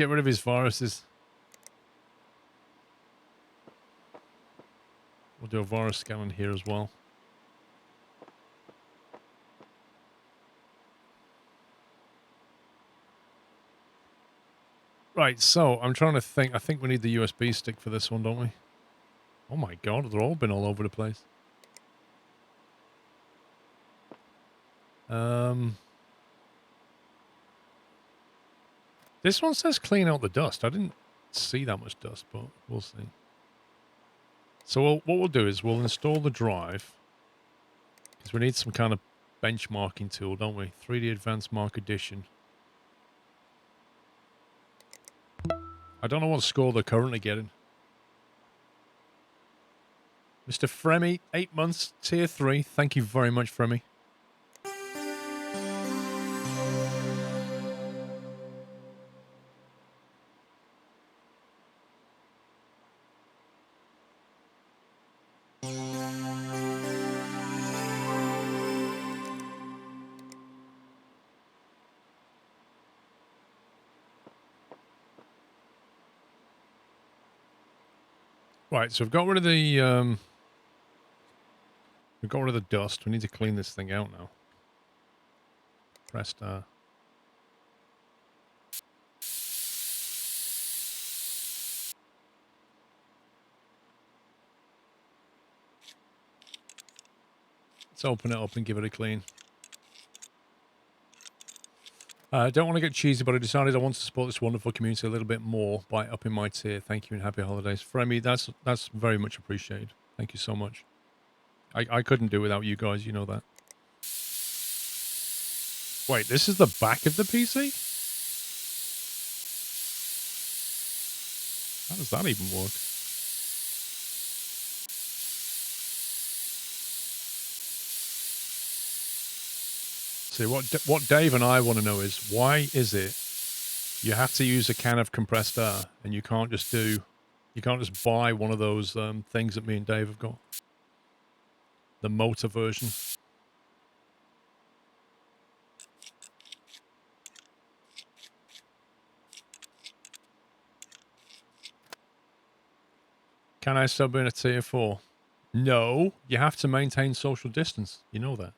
get rid of his viruses. We'll do a virus scan in here as well. Right, so I'm trying to think. I think we need the USB stick for this one, don't we? Oh my god, they're all been all over the place. This one says clean out the dust. I didn't see that much dust, but we'll see. So what we'll do is we'll install the drive, because we need some kind of benchmarking tool, don't we? 3D Advanced Mark Edition. I don't know what score they're currently getting. Mr. Fremy, 8 months, tier 3. Thank you very much, Fremy. Right, so we've got rid of the we've got rid of the dust. We need to clean this thing out now. Press star. Let's open it up and give it a clean. I don't want to get cheesy, but I decided I want to support this wonderful community a little bit more by upping my tier. Thank you and happy holidays. Fremy, that's very much appreciated. Thank you so much. I couldn't do without you guys, you know that. Wait, this is the back of the PC? How does that even work? See, what Dave and I want to know is, why is it you have to use a can of compressed air and you can't just buy one of those things that me and Dave have got? The motor version. Can I sub in a tier 4? No, you have to maintain social distance. You know that.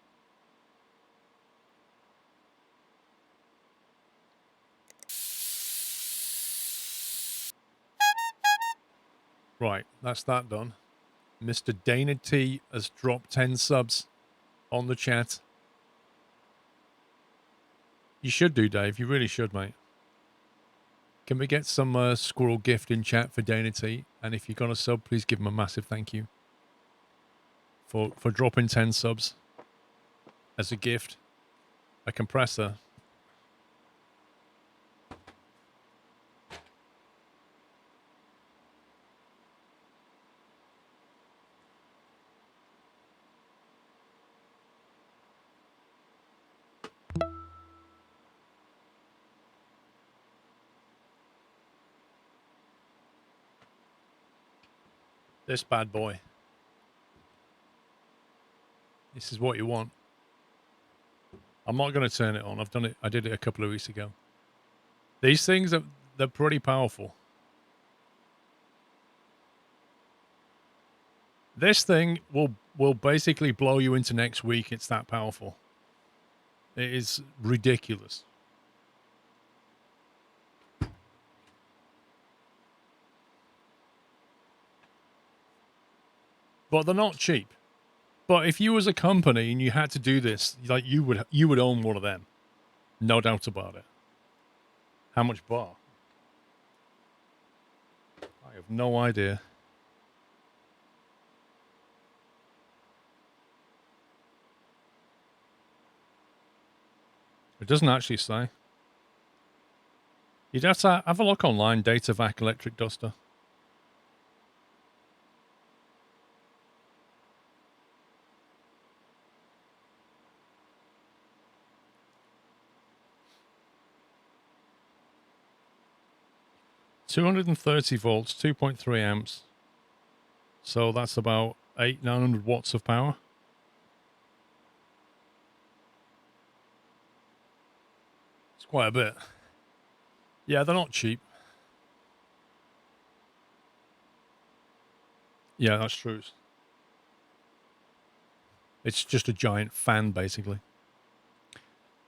Right, that's that done. Mr. Dana T has dropped 10 subs on the chat. You should do, Dave. You really should, mate. Can we get some squirrel gift in chat for Dana T? And if you're going to sub, please give him a massive thank you for dropping 10 subs as a gift. A compressor. This bad boy. This is what you want. I'm not going to turn it on. I've done it. I did it a couple of weeks ago. These things they're pretty powerful. This thing will basically blow you into next week. It's that powerful. It is ridiculous. But they're not cheap. But if you was a company and you had to do this, like you would own one of them. No doubt about it. How much bar? I have no idea. It doesn't actually say. You'd have to have a look online, Datavac electric duster. $230 volts, 2.3 amps. So that's about 900 watts of power. It's quite a bit. Yeah, they're not cheap. Yeah, that's true. It's just a giant fan, basically.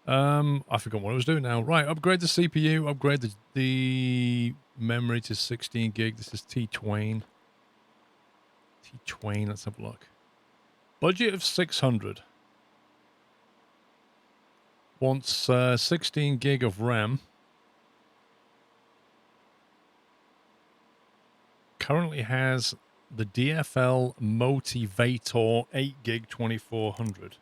I forgot what I was doing now. Right, upgrade the CPU, upgrade the memory to 16 gig. This is T-Twain. T-Twain, let's have a look. Budget of 600. Wants 16 gig of RAM. Currently has the DFL Motivator 8 gig 2400.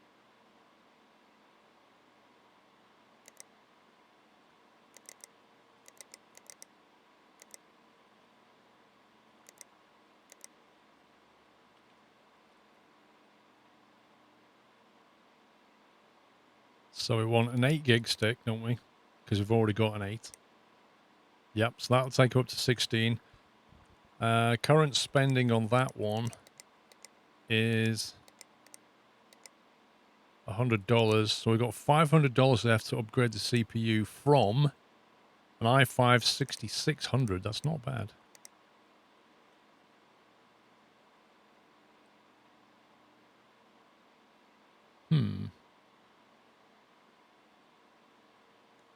So we want an 8 gig stick, don't we? Because we've already got an 8. Yep, so that'll take up to 16. Current spending on that one is $100. So we've got $500 left to upgrade the CPU from an i5 6600. That's not bad.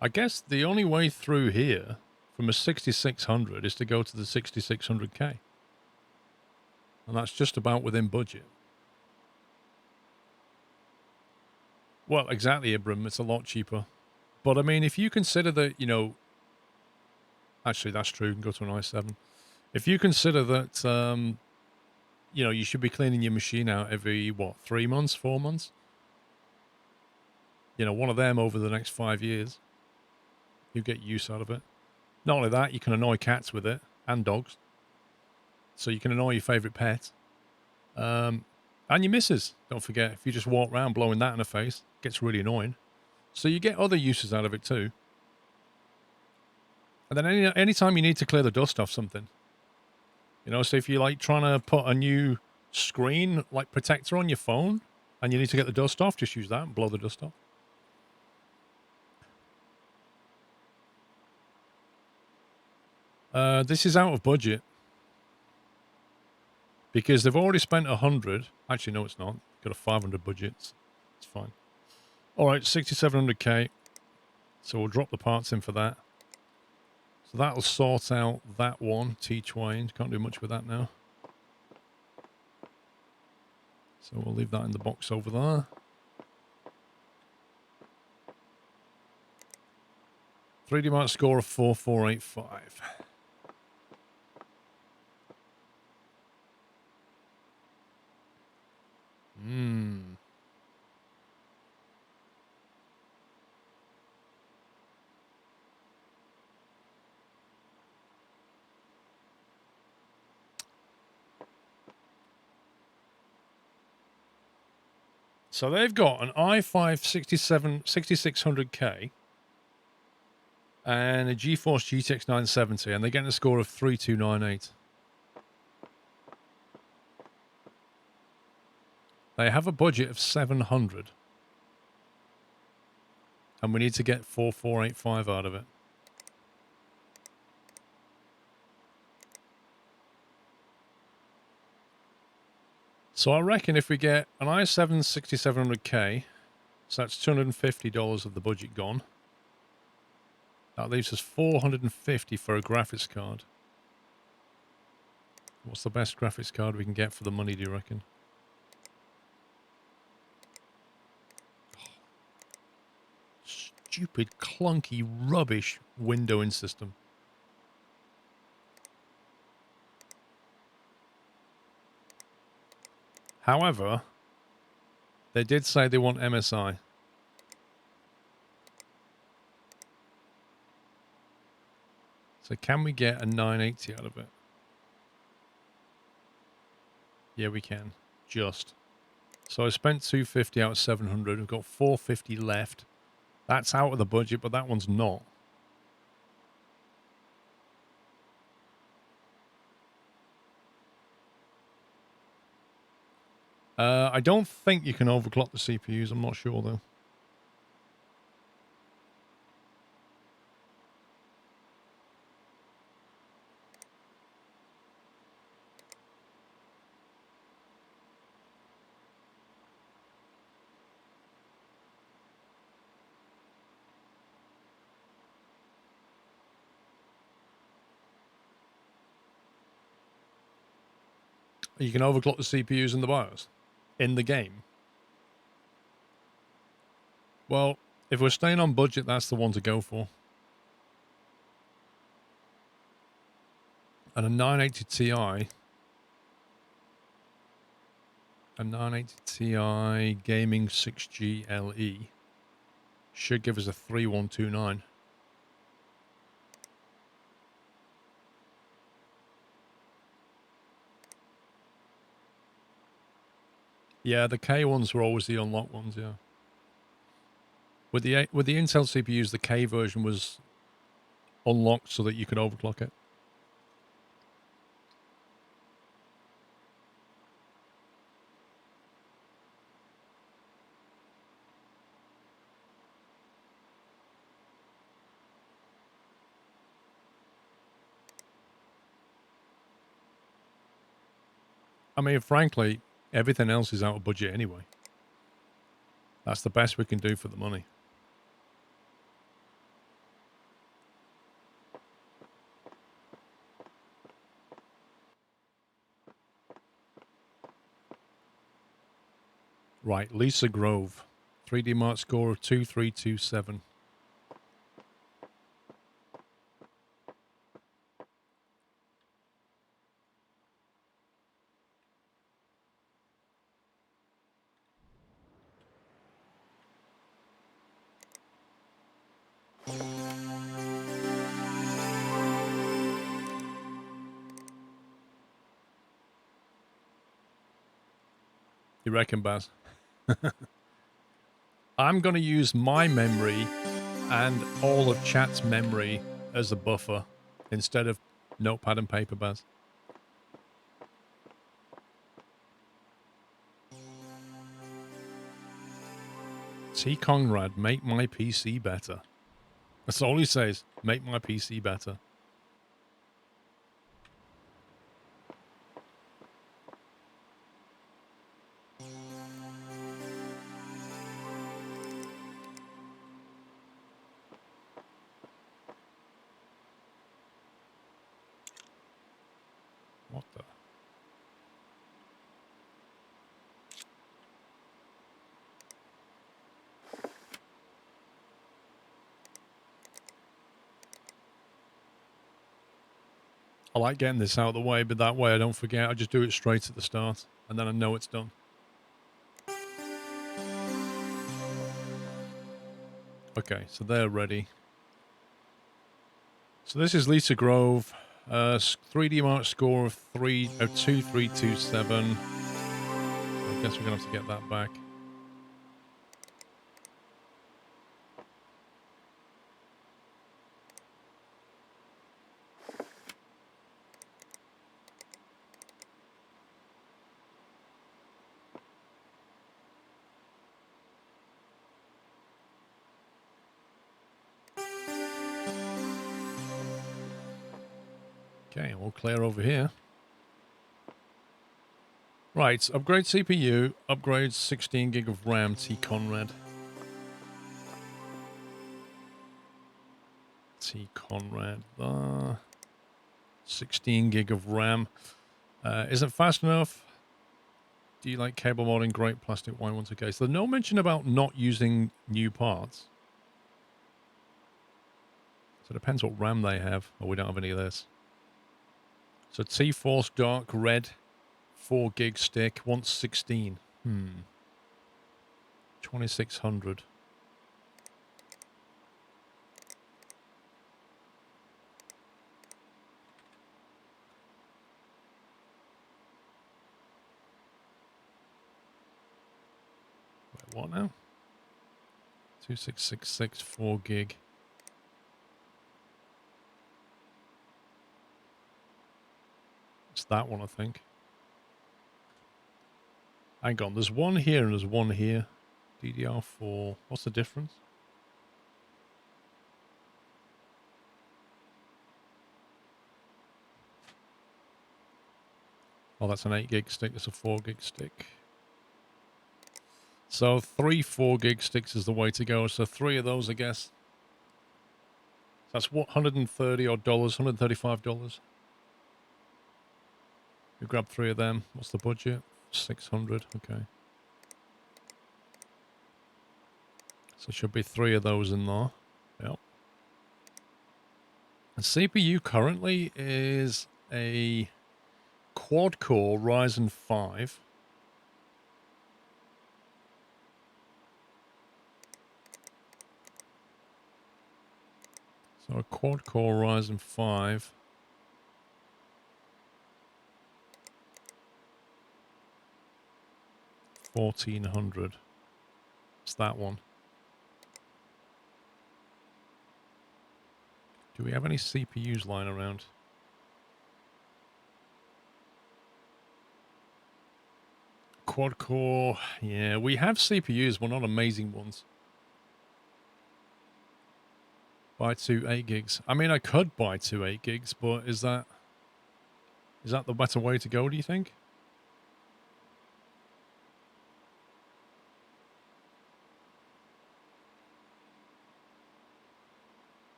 I guess the only way through here from a 6600 is to go to the 6600K. And that's just about within budget. Well, exactly, Ibram. It's a lot cheaper. But I mean, if you consider that, you know, actually, that's true. You can go to an i7. If you consider that, you know, you should be cleaning your machine out every, what, 3 months, 4 months? You know, one of them over the next 5 years. You get use out of it. Not only that, you can annoy cats with it and dogs. So you can annoy your favourite pet. And your missus. Don't forget, if you just walk around blowing that in the face, it gets really annoying. So you get other uses out of it too. And then any time you need to clear the dust off something, you know, so if you're like trying to put a new screen like protector on your phone and you need to get the dust off, just use that and blow the dust off. This is out of budget because they've already spent 100. Actually, no, it's not. Got a 500 budget. It's fine. All right, 6,700K. So we'll drop the parts in for that. So that'll sort out that one, T-Twain. Can't do much with that now. So we'll leave that in the box over there. 3D Mark score of 4485. So they've got an i5 6600K and a GeForce GTX 970, and they're getting a score of 3298. They have a budget of 700. And we need to get 4485 out of it. So I reckon if we get an i7 6700K, so that's $250 of the budget gone. That leaves us $450 for a graphics card. What's the best graphics card we can get for the money, do you reckon? Stupid, clunky, rubbish windowing system. However, they did say they want MSI. So can we get a 980 out of it? Yeah, we can. Just. So I spent 250 out of 700. We've got 450 left. That's out of the budget, but that one's not. I don't think you can overclock the CPUs. I'm not sure, though. You can overclock the CPUs in the BIOS in the game. Well, if we're staying on budget, that's the one to go for. And a 980 Ti, a 980 Ti gaming 6G LE should give us a 3129. Yeah, the K ones were always the unlocked ones, yeah. With the Intel CPUs, the K version was unlocked so that you could overclock it. I mean, frankly, everything else is out of budget anyway. That's the best we can do for the money. Right, Lisa Grove. 3D Mark score of 2327. You reckon, Baz? I'm going to use my memory and all of chat's memory as a buffer instead of notepad and paper, Baz. T. Conrad, make my PC better. That's all he says. Make my PC better. What the? I like getting this out of the way, but that way I don't forget. I just do it straight at the start, and then I know it's done. Okay, so they're ready. So this is Lisa Grove. 3D Mark score of 2327. I guess we're going to have to get that back. Okay, all clear over here. Right, upgrade CPU, upgrade 16 gig of RAM, T. Conrad. T. Conrad, 16 gig of RAM. Isn't fast enough. Do you like cable modding? Great plastic wine once okay. So there's no mention about not using new parts. So it depends what RAM they have. Oh, we don't have any of this. So T-Force Dark Red, 4 gig stick, wants 16. 2600. Wait, what now? 2666, 4 gig. It's that one, I think. Hang on, there's one here and there's one here. DDR4. What's the difference? Oh, that's an 8 gig stick. That's a 4 gig stick. So 3 4 gig sticks is the way to go. So 3 of those, I guess. That's what, $130 odd, $135. We grab 3 of them. What's the budget? 600. Okay. So should be 3 of those in there. Yep. The CPU currently is a quad-core Ryzen 5. So a quad-core Ryzen 5. 1400. It's that one. Do we have any CPUs lying around? Quad core. Yeah, we have CPUs, but not amazing ones. Buy 2 8 gigs. I mean, I could buy 2 8 gigs, but is that the better way to go, do you think?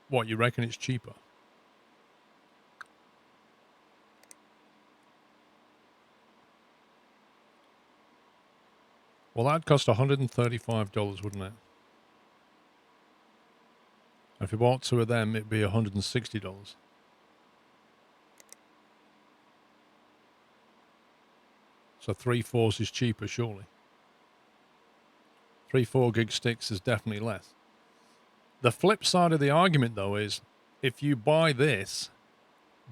What, you reckon it's cheaper? Well, that'd cost $135, wouldn't it? If you bought 2 of them, it'd be $160. So 3 4s is cheaper, surely. 3 4 gig sticks is definitely less. The flip side of the argument, though, is if you buy this,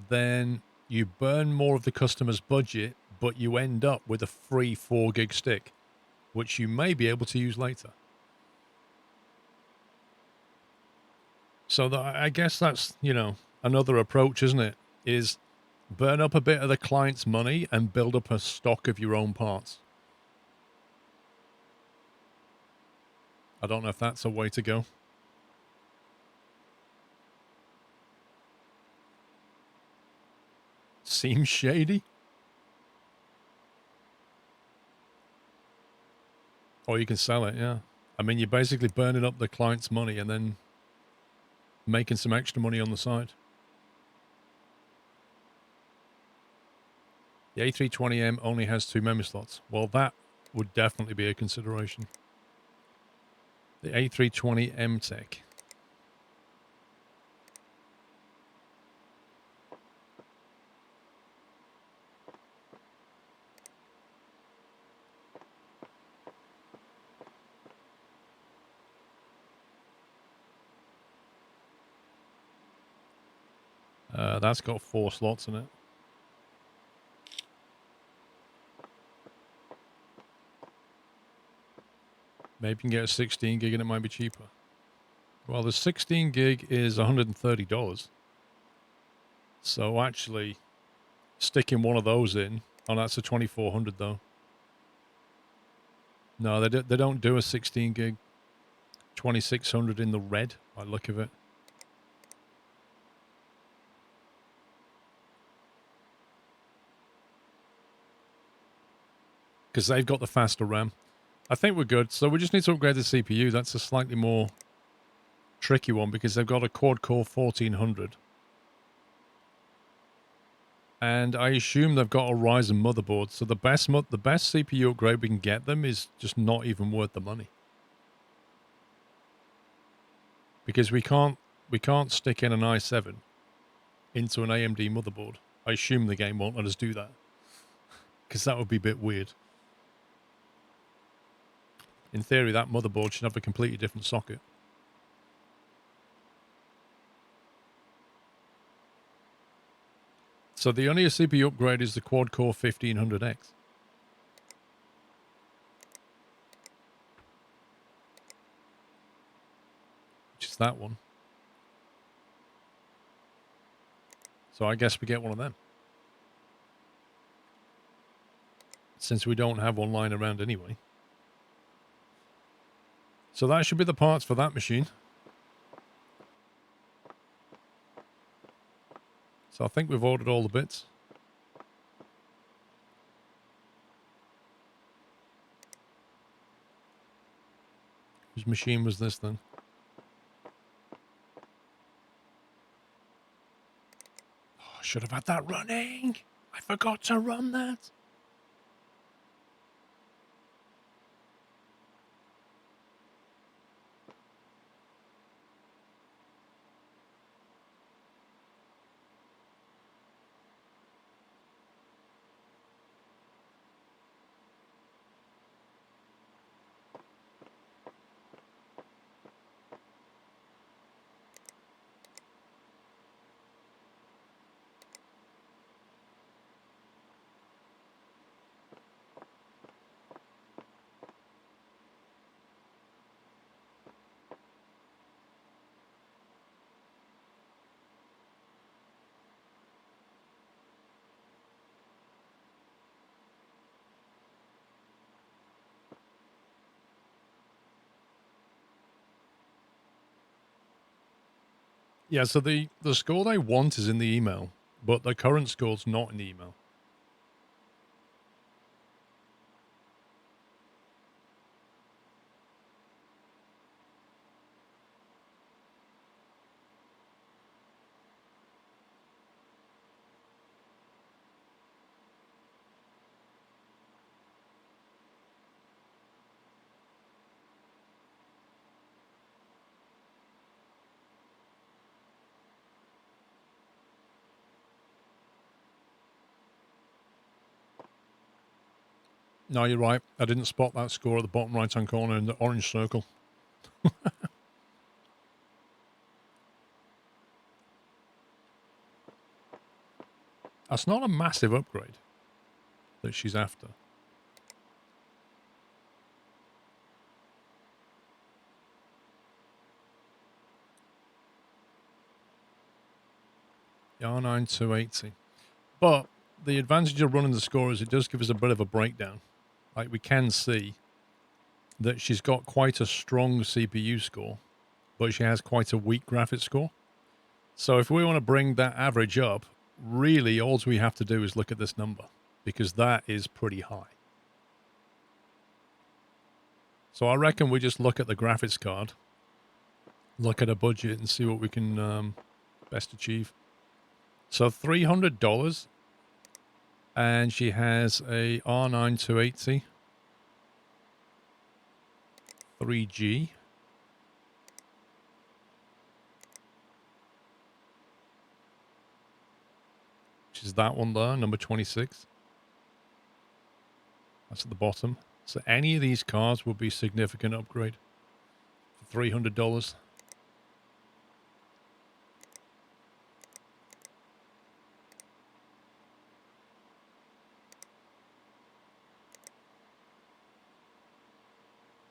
then you burn more of the customer's budget, but you end up with a free 4 gig stick, which you may be able to use later. So I guess that's, another approach, isn't it? Is burn up a bit of the client's money and build up a stock of your own parts. I don't know if that's a way to go. Seems shady. Or you can sell it, yeah. I mean, you're basically burning up the client's money and then making some extra money on the side. The A320M only has 2 memory slots. Well, that would definitely be a consideration. The A320M Tech. That's got 4 slots in it. Maybe you can get a 16 gig and it might be cheaper. Well, the 16 gig is $130. So actually, sticking one of those in, oh, that's a 2400 though. No, they don't do a 16 gig. 2600 in the red, by the look of it. Because they've got the faster RAM. I think we're good. So we just need to upgrade the CPU. That's a slightly more tricky one because they've got a quad-core 1400. And I assume they've got a Ryzen motherboard. So the best CPU upgrade we can get them is just not even worth the money. Because we can't stick in an i7 into an AMD motherboard. I assume the game won't let us do that. Because that would be a bit weird. In theory, that motherboard should have a completely different socket. So the only CPU upgrade is the quad-core 1500X. Which is that one. So I guess we get one of them. Since we don't have one lying around anyway. So that should be the parts for that machine. So I think we've ordered all the bits. Whose machine was this then? should have had that running. I forgot to run that. Yeah, so the score they want is in the email, but the current score's not in the email. No, you're right. I didn't spot that score at the bottom right-hand corner in the orange circle. That's not a massive upgrade that she's after. The R9 280. But the advantage of running the score is it does give us a bit of a breakdown. Like we can see that she's got quite a strong CPU score, but she has quite a weak graphics score. So if we want to bring that average up, really all we have to do is look at this number, because that is pretty high. So I reckon we just look at the graphics card, look at a budget and see what we can best achieve. So $300, and she has a R9 280, 3G. Which is that one there, number 26. That's at the bottom. So any of these cars will be a significant upgrade for $300.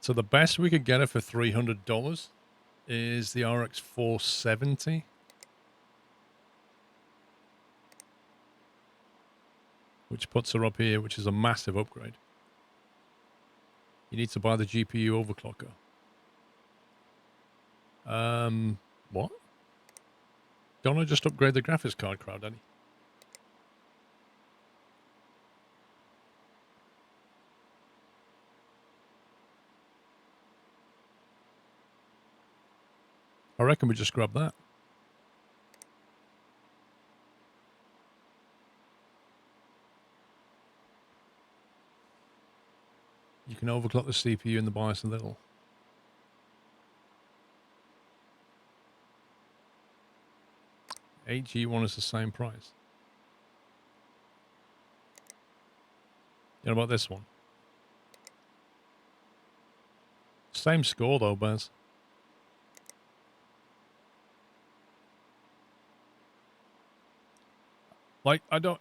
So the best we could get her for $300 is the RX 470. Which puts her up here, which is a massive upgrade. You need to buy the GPU overclocker. What? Don't I just upgrade the graphics card, crowd, Danny? I reckon we just grab that. You can overclock the CPU in the BIOS a little. AG1 is the same price. You know about this one? Same score though, Baz. Like, I don't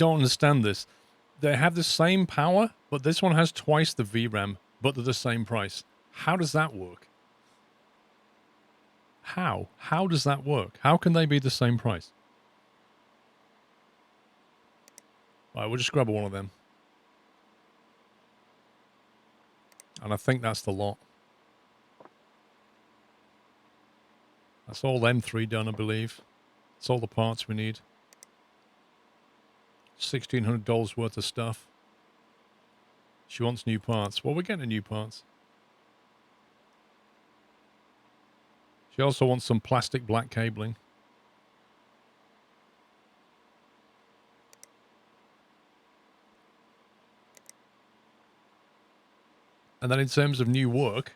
understand this. They have the same power, but this one has twice the VRAM, but they're the same price. How does that work? How? How does that work? How can they be the same price? All right, we'll just grab one of them. And I think that's the lot. That's all them three done, I believe. That's all the parts we need. $1,600 worth of stuff. She wants new parts. Well, we're getting new parts. She also wants some plastic black cabling. And then in terms of new work,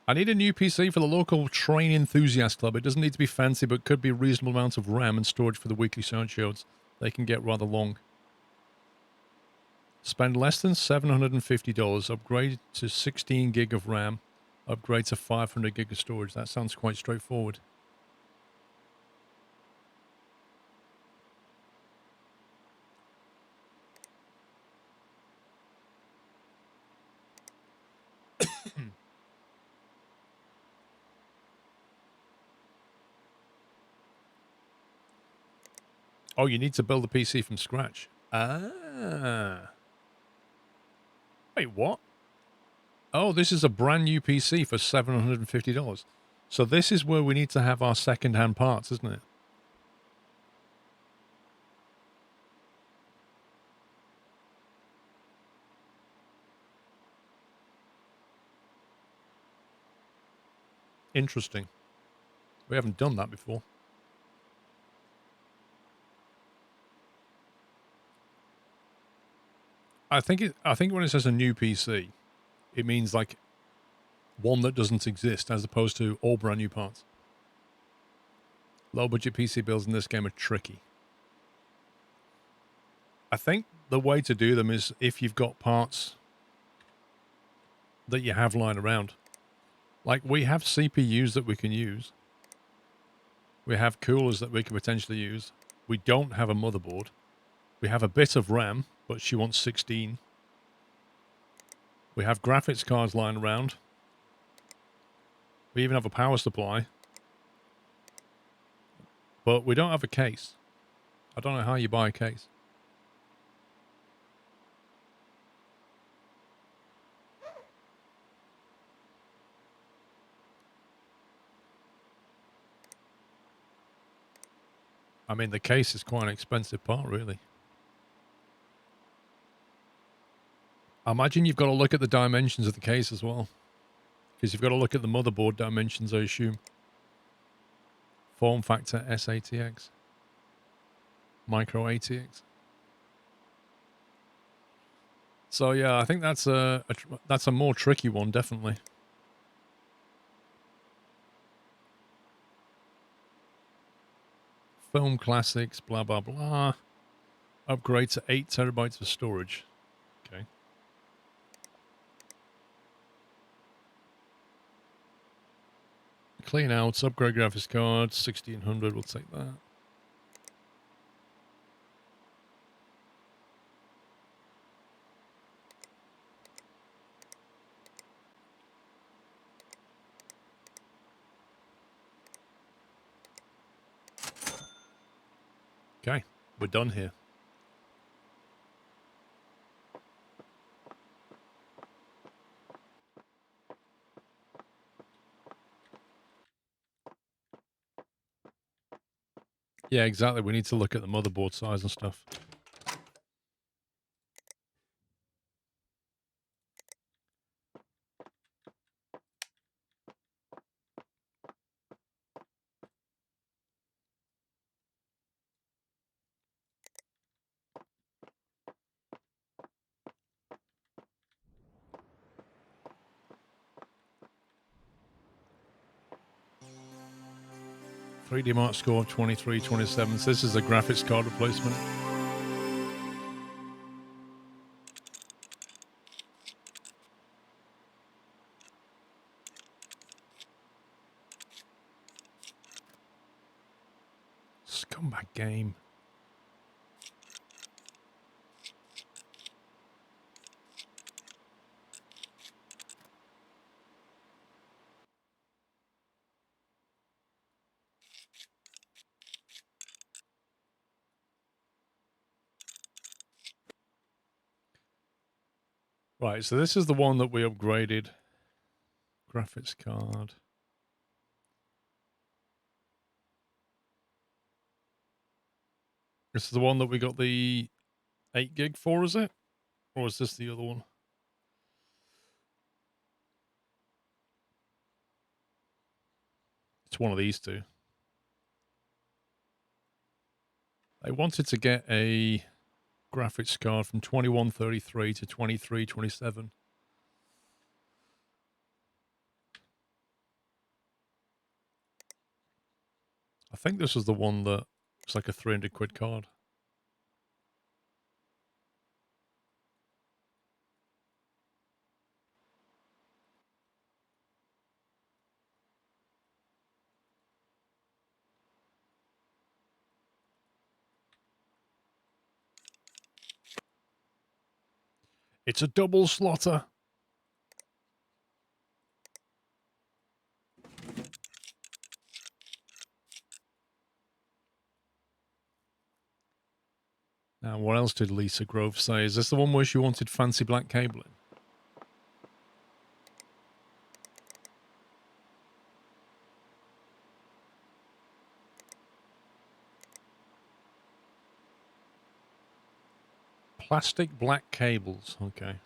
I need a new PC for the local train enthusiast club. It doesn't need to be fancy, but could be a reasonable amount of RAM and storage for the weekly sound shows. They can get rather long. Spend less than $750. Upgrade to 16 gig of RAM. Upgrade to 500 gig of storage. That sounds quite straightforward. Oh, you need to build a PC from scratch. Ah. Wait, what? Oh, this is a brand new PC for $750. So this is where we need to have our second-hand parts, isn't it? Interesting. We haven't done that before. I think when it says a new PC, it means like one that doesn't exist as opposed to all brand new parts. Low budget PC builds in this game are tricky. I think the way to do them is if you've got parts that you have lying around. Like we have CPUs that we can use. We have coolers that we can potentially use. We don't have a motherboard. We have a bit of RAM, but she wants 16. We have graphics cards lying around. We even have a power supply. But we don't have a case. I don't know how you buy a case. I mean, the case is quite an expensive part, really. I imagine you've got to look at the dimensions of the case as well. Because you've got to look at the motherboard dimensions, I assume. Form factor SATX. Micro ATX. So yeah, I think that's a more tricky one, definitely. Film classics, blah, blah, blah. Upgrade to 8 terabytes of storage. Okay. Clean outs, upgrade graphics card, 1600, we'll take that. Okay, we're done here. Yeah, exactly. We need to look at the motherboard size and stuff. .3D Mark score 2327. So this is a graphics card replacement. Scumbag game. Right, so this is the one that we upgraded. Graphics card. This is the one that we got the 8 gig for, is it? Or is this the other one? It's one of these two. I wanted to get a graphics card from 2133 to 2327. I think this was the one that was like a 300 quid card. It's a double slotter. Now, what else did Lisa Grove say? Is this the one where she wanted fancy black cabling? Plastic black cables. Okay.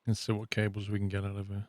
Let's see what cables we can get out of here.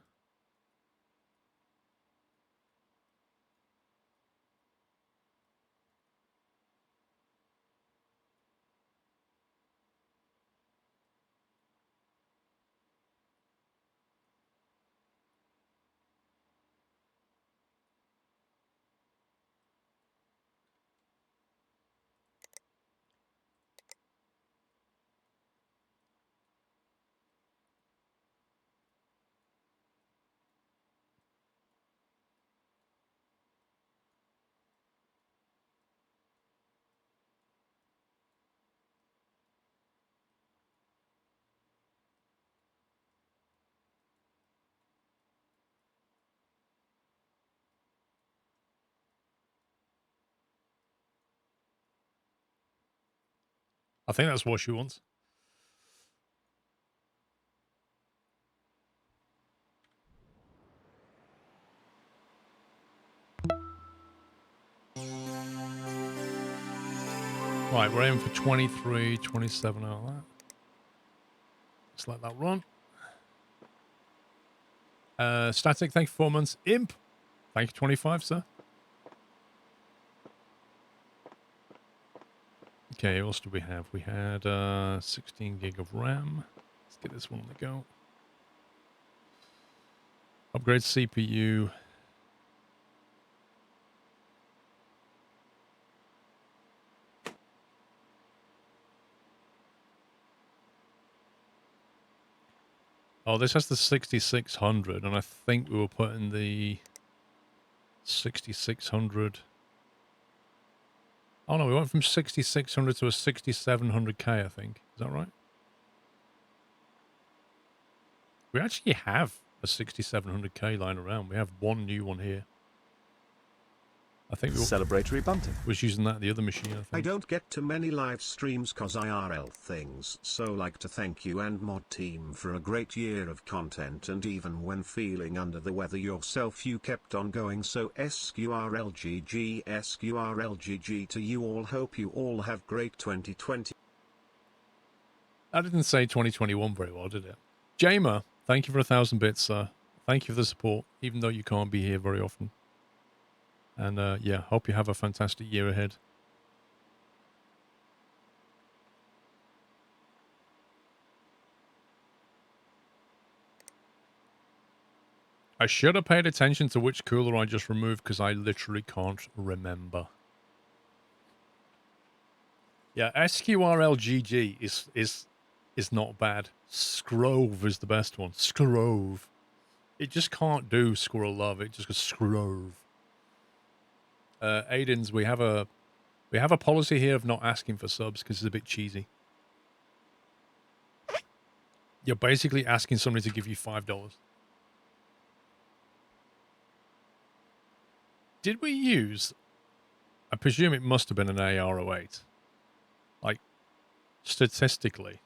I think that's what she wants. Right, we're aiming for 23, 27 out of that. Let's let that run. Static, thank you for 4 months. Imp, thank you 25, sir. Okay, what else do we have? We had 16 gig of RAM. Let's get this one on the go. Upgrade CPU. Oh, this has the 6600, and I think we were putting the 6600. Oh no, we went from 6600 to a 6700K, I think. Is that right? We actually have a 6700K lying around. We have one new one here. I think we celebratory bunting. was using that the other machine, I think. I don't get to many live streams cause IRL things, so like to thank you and mod team for a great year of content, and even when feeling under the weather yourself you kept on going, so SQRLGG to you all. Hope you all have great 2020. I didn't say 2021 very well, did it? Jamer, thank you for 1,000 bits, sir. Thank you for the support, even though you can't be here very often. And yeah, hope you have a fantastic year ahead. I should have paid attention to which cooler I just removed because I literally can't remember. Yeah, SQRLGG is not bad. Scrove is the best one. Scrove. It just can't do Squirrel Love. It just goes Scrove. Aiden's, we have a policy here of not asking for subs because it's a bit cheesy. You're basically asking somebody to give you $5. Did we use... I presume it must have been an AR08. Like, statistically.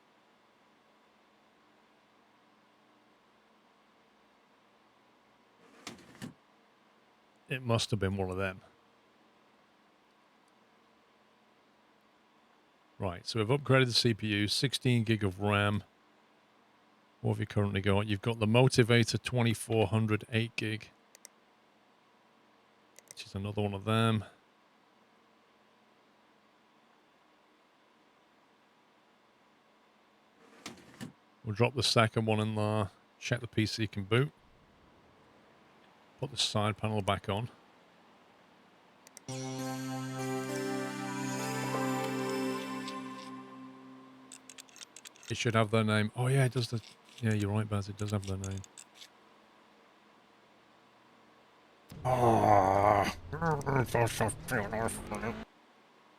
It must have been one of them. Right, so we've upgraded the CPU, 16 gig of RAM. What have you currently got? You've got the Motivator 2400 8 gig, which is another one of them. We'll drop the second one in there. Check the PC can boot. Put the side panel back on. It should have their name. Oh yeah, it does. Yeah, you're right, Baz. It does have their name.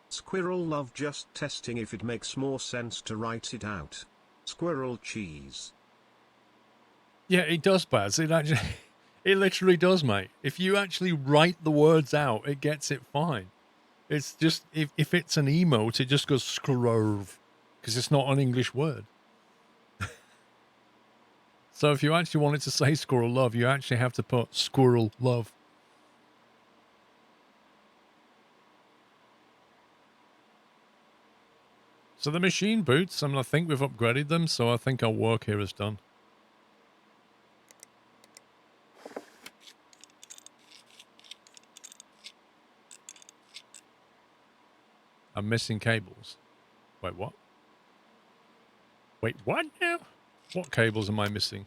Squirrel love just testing if it makes more sense to write it out. Squirrel cheese. Yeah, it does, Baz. It actually, it literally does, mate. If you actually write the words out, it gets it fine. It's just, if it's an emote, it just goes scrove, because it's not an English word. So if you actually wanted to say squirrel love, you actually have to put squirrel love. So the machine boots, I mean, I think we've upgraded them, so I think our work here is done. I'm missing cables. Wait, what? Wait, what now? What cables am I missing?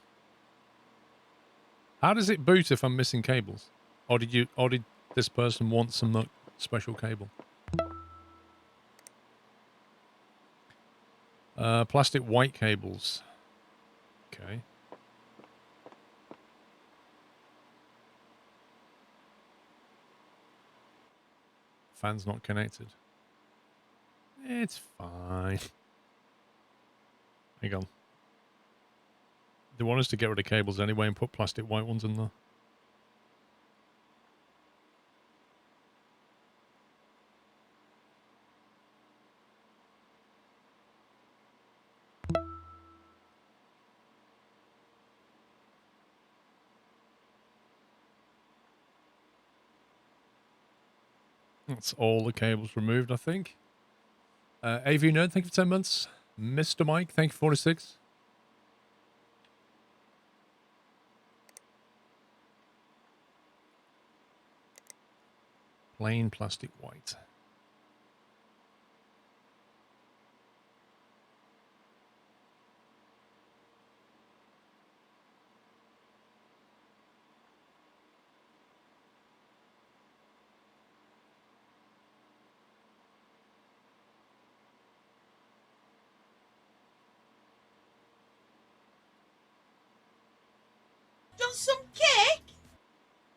How does it boot if I'm missing cables? Or did this person want some special cable? Plastic white cables. Okay. Fan's not connected. It's fine. Hang on. They want us to get rid of cables anyway and put plastic white ones in there. That's all the cables removed, I think. AV Nerd, thank you for 10 months. Mr. Mike, thank you for 46. Plain plastic white. Done some cake?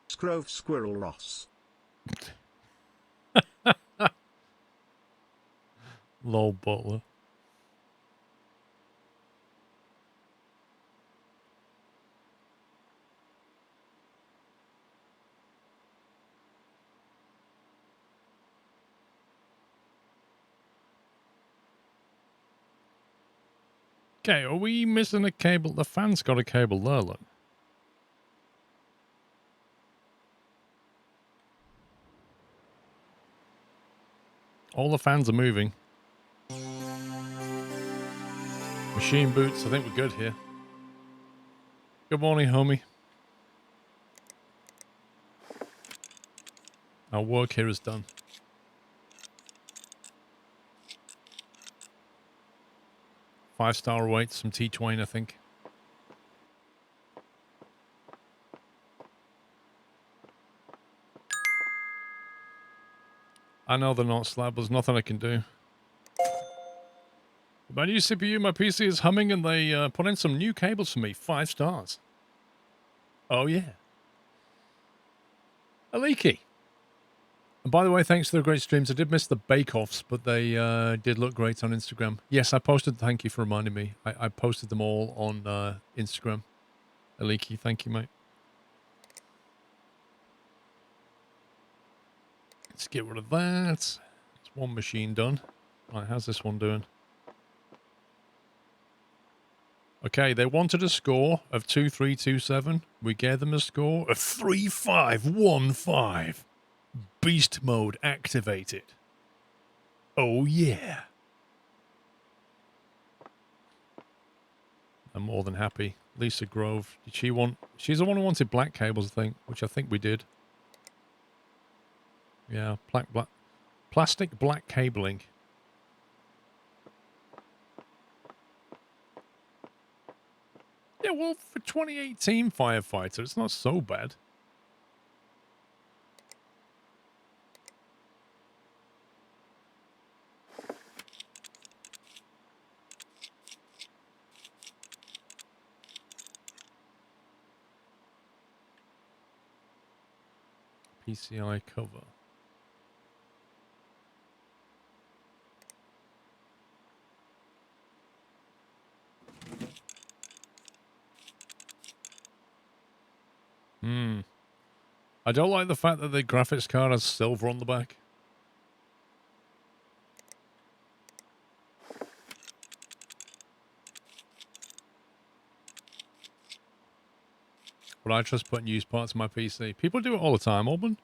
Scrove Squirrel Ross. Lol Butler. Okay, are we missing a cable? The fan's got a cable there, look. All the fans are moving. Machine boots, I think we're good here. Good morning, homie. Our work here is done. Five-star weight, some T-Twain, I think. I know they're not slab. There's nothing I can do. My new CPU, my PC is humming, and they put in some new cables for me. 5 stars. Oh, yeah. A leaky. And by the way, thanks for the great streams. I did miss the bake-offs, but they did look great on Instagram. Yes, I posted. Thank you for reminding me. I posted them all on Instagram. A leaky, thank you, mate. Let's get rid of that. That's one machine done. Right, how's this one doing? Okay, they wanted a score of 2327. We gave them a score of 3515. Beast mode activated. Oh yeah. I'm more than happy. Lisa Grove. Did she want... She's the one who wanted black cables, I think, which I think we did. Yeah, plastic black cabling. Yeah, well, for 2018 Firefighter, it's not so bad. PCI cover. I don't like the fact that the graphics card has silver on the back. But I trust putting used parts in my PC. People do it all the time, Auburn.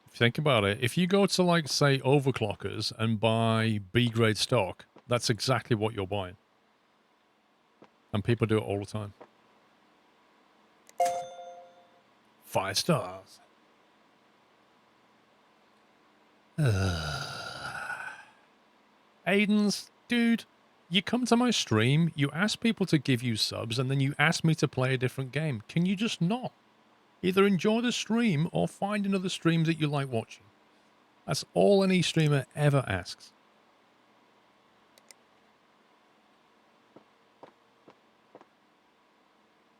If you think about it, if you go to, like, say, overclockers and buy B-grade stock, that's exactly what you're buying. And people do it all the time. 5 stars. Aiden's, dude, you come to my stream, you ask people to give you subs, and then you ask me to play a different game. Can you just not? Either enjoy the stream or find another stream that you like watching. That's all any streamer ever asks.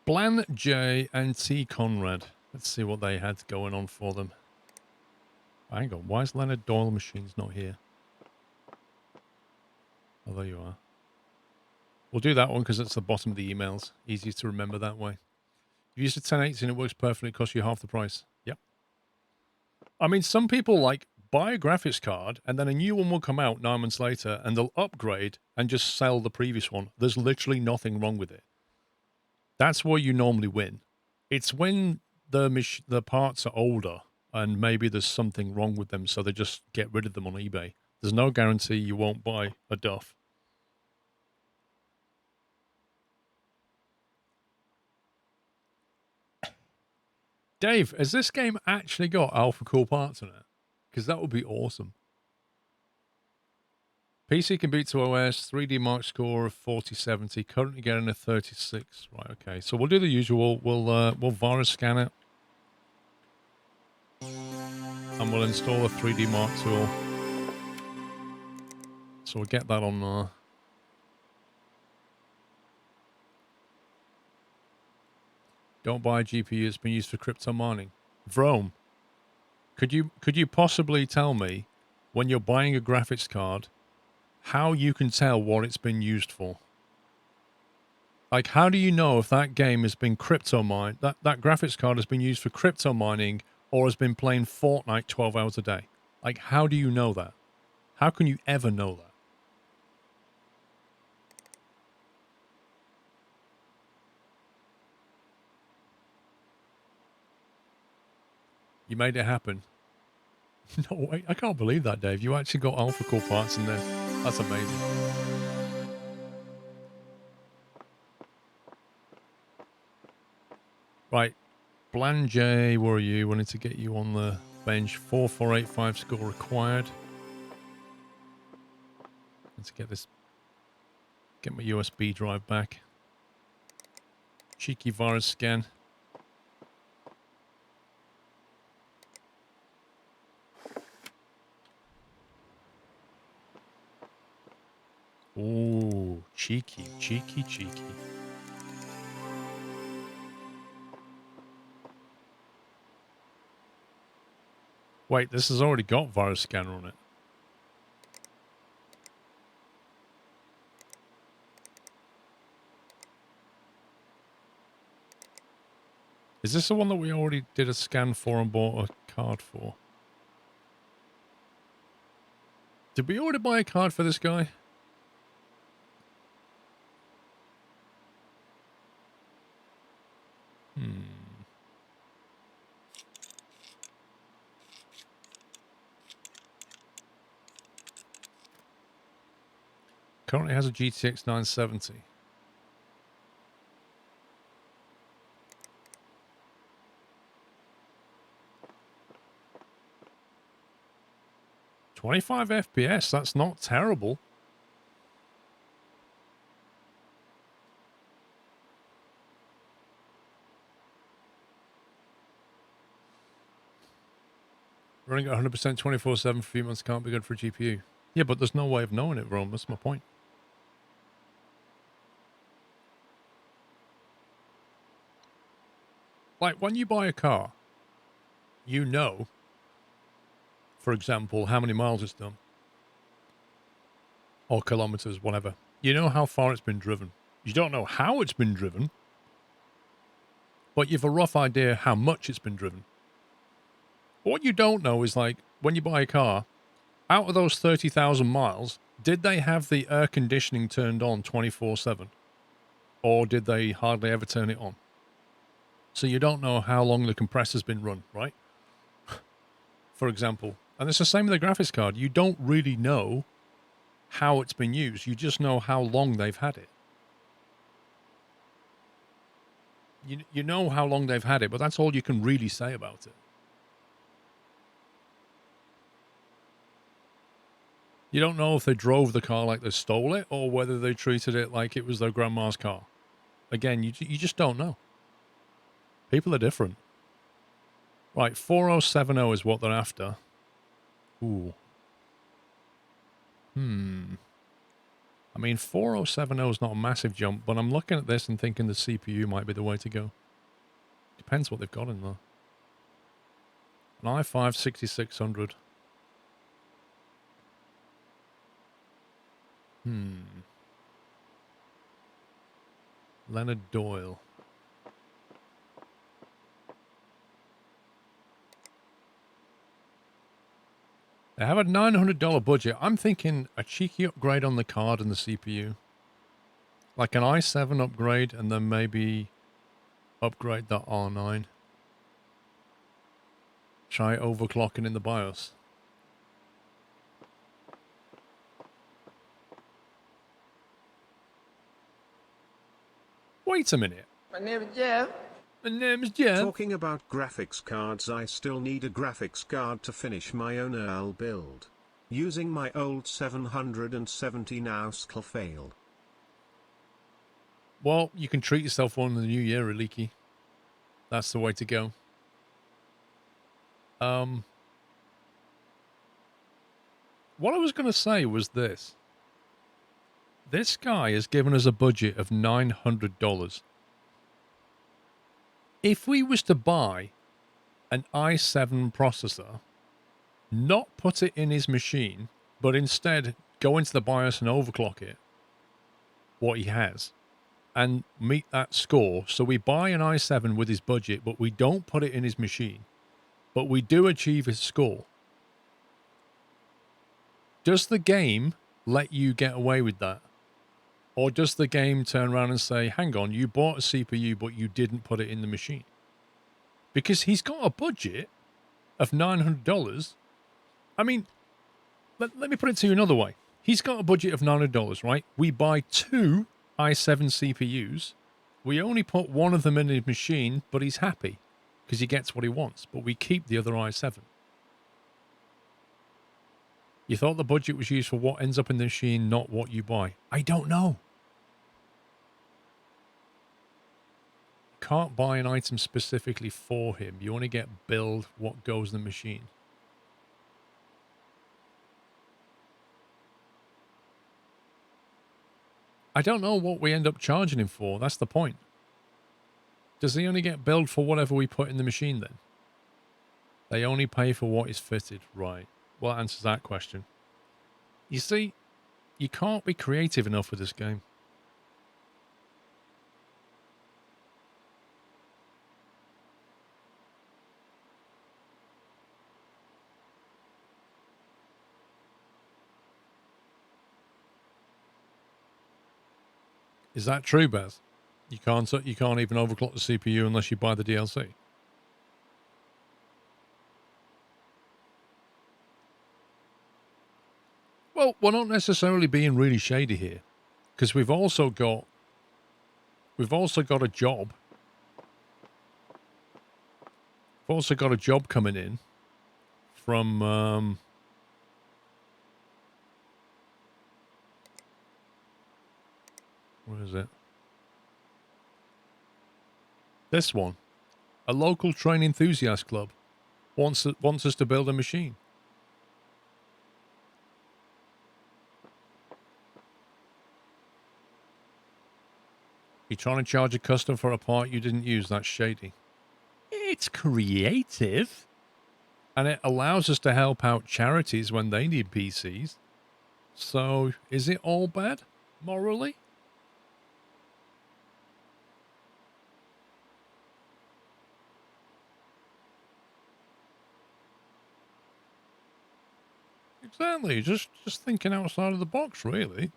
Blan J and T Conrad. Let's see what they had going on for them. Hang on, why is Leonard Doyle Machines not here? Oh, there you are. We'll do that one because it's the bottom of the emails. Easier to remember that way. You use a 1080 and it works perfectly, it costs you half the price. Yep. I mean, some people, like, buy a graphics card and then a new one will come out 9 months later and they'll upgrade and just sell the previous one. There's literally nothing wrong with it. That's where you normally win. It's when the parts are older and maybe there's something wrong with them, so they just get rid of them on eBay. There's no guarantee you won't buy a duff. Dave, has this game actually got alpha cool parts in it? Because that would be awesome. PC can beat to OS, 3D Mark score of 4070, currently getting a 36. Right, okay. So we'll do the usual. We'll virus scan it. And we'll install a 3D Mark tool. So we'll get that on there. Don't buy a GPU that's been used for crypto mining. Vrome, could you possibly tell me, when you're buying a graphics card, how you can tell what it's been used for? Like, how do you know if that game has been crypto mined, that graphics card has been used for crypto mining or has been playing Fortnite 12 hours a day? Like, how do you know that? How can you ever know that? You made it happen. No way. I can't believe that, Dave. You actually got alpha core parts in there. That's amazing. Right. Blan J, where are you? Wanted to get you on the bench. 4485 score required. Let's get this. Get my USB drive back. Cheeky virus scan. Ooh, cheeky, cheeky, cheeky. Wait, this has already got virus scanner on it. Is this the one that we already did a scan for and bought a card for? Did we already buy a card for this guy? Currently has a GTX 970. "25 FPS, that's not terrible." Running at 100% 24/7 for a few months can't be good for a GPU. Yeah, but there's no way of knowing it, Rome. That's my point. Like, when you buy a car, you know, for example, how many miles it's done. Or kilometers, whatever. You know how far it's been driven. You don't know how it's been driven, but you've a rough idea how much it's been driven. What you don't know is, like, when you buy a car, out of those 30,000 miles, did they have the air conditioning turned on 24/7? Or did they hardly ever turn it on? So you don't know how long the compressor's been run, right? For example. And it's the same with the graphics card. You don't really know how it's been used. You just know how long they've had it. You know how long they've had it, but that's all you can really say about it. You don't know if they drove the car like they stole it or whether they treated it like it was their grandma's car. Again, you just don't know. People are different. Right, 4070 is what they're after. Ooh. I mean, 4070 is not a massive jump, but I'm looking at this and thinking the CPU might be the way to go. Depends what they've got in there. An i5 6600. Leonard Doyle. They have a $900 budget. I'm thinking a cheeky upgrade on the card and the CPU. Like an i7 upgrade and then maybe upgrade that R9. Try overclocking in the BIOS. Wait a minute. My name is Jeff. My name is Jeff. Talking about graphics cards, I still need a graphics card to finish my own Earl build. Using my old 770 now still failed. Well, you can treat yourself one in the new year, Leaky. That's the way to go. What I was going to say was this. This guy has given us a budget of $900. If we was to buy an i7 processor, not put it in his machine, but instead go into the BIOS and overclock it, what he has, and meet that score. So we buy an i7 with his budget, but we don't put it in his machine, but we do achieve his score. Does the game let you get away with that? Or does the game turn around and say, hang on, you bought a CPU, but you didn't put it in the machine? Because he's got a budget of $900. I mean, let me put it to you another way. He's got a budget of $900, right? We buy two i7 CPUs. We only put one of them in his machine, but he's happy because he gets what he wants. But we keep the other i7. You thought the budget was used for what ends up in the machine, not what you buy. I don't know. Can't buy an item specifically for him. You only get billed what goes in the machine. I don't know what we end up charging him for. That's the point. Does he only get billed for whatever we put in the machine then? They only pay for what is fitted. Right. Well, that answers that question. You see, you can't be creative enough with this game. Is that true, Baz? You can't even overclock the CPU unless you buy the DLC. Well, we're not necessarily being really shady here, because we've also got a job. We've also got a job coming in from what is it? This one. A local train enthusiast club wants us to build a machine. You're trying to charge a customer for a part you didn't use. That's shady. It's creative. And it allows us to help out charities when they need PCs. So, is it all bad, morally? Exactly. Just thinking outside of the box, really.